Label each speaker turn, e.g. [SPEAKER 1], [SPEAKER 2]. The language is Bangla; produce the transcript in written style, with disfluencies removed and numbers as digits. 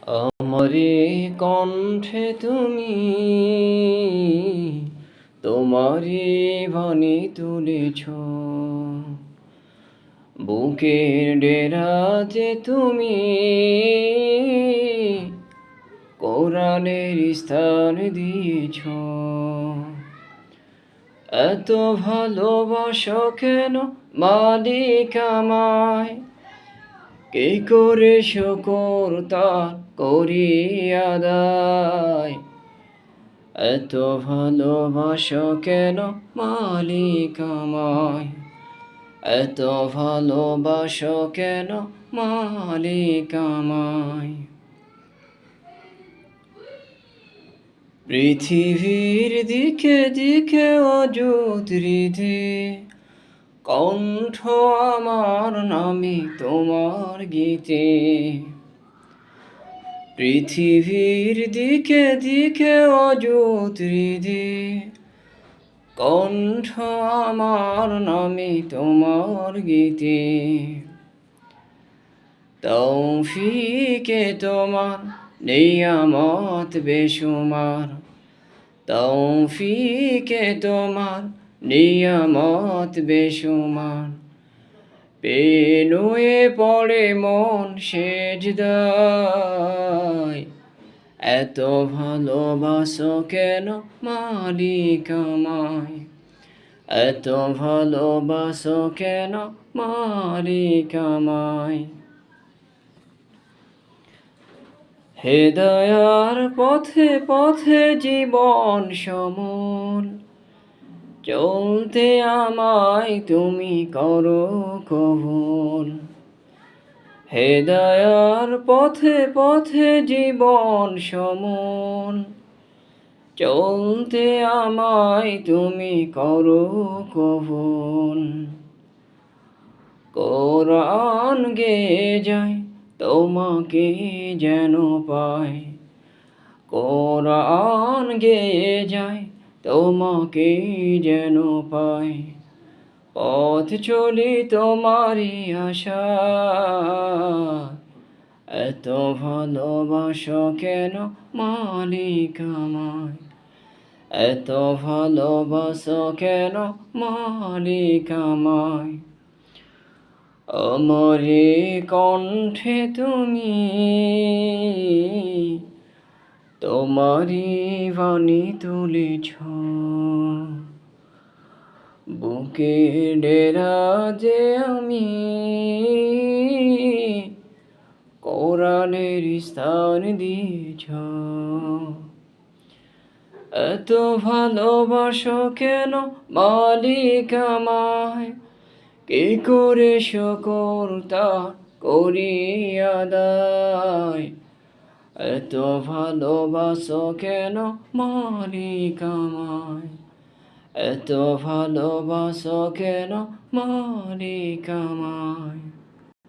[SPEAKER 1] আমারে কণ্ঠে তুমি তোমারি বাণী তুলেছ, বুকের ডেরাতে তুমি কোরআনের স্থান দিয়েছ। এত ভালোবাসো কেন মালিক আমায়, কে করে শুকর তার করি আদায়। এত ভালোবাসো কেন মালিক আমায়, এত ভালোবাসো কেন মালিক আমায়। পৃথিবীর দিকে দিকে অযুত হৃদে কণ্ঠ আমার নামে তোমার গীতে। পৃথিবীর দিকে দিকে অযুত হৃদে কণ্ঠ আমার নামে তোমার গীতে। তৌফিকে তোমার নিয়ামত বেশুমার, তৌফিকে তোমার নিয়ামত বেশুমার। পেনুয়ে পড়ে মন সেজদায়, এত ভালোবাসো কেন মালিক আমায়, এত ভালোবাসো কেন মালিক আমায়। হেদায়ার পথে পথে জীবন সমল, চলতে আমায় তুমি করো কবুল। হেদায়ার পথে পথে জীবন সমল, চলতে আমায় তুমি করো কবুল। কোরআন গেয়ে যায় তোমাকে যেন পায়, কোরআন গেয়ে যায় তোমাকে যেন পায়। পথ চলি তোমারই আশা, এত ভালোবাসো কেন মালিক আমায়, এত ভালোবাসো কেন মালিক আমায়। আমারে কণ্ঠে তুমি তোমারি বাণী তুলেছ, বুকে ডেরা যে আমি কোরআনের স্থান দিয়েছ। এত ভালোবাসো কেন মালিক আমায়, কে করে শুকর তার করি আদায়। এত ভালোবাসো কেন মালিক আমায়, এত ভালোবাসো কেন মালিক আমায়।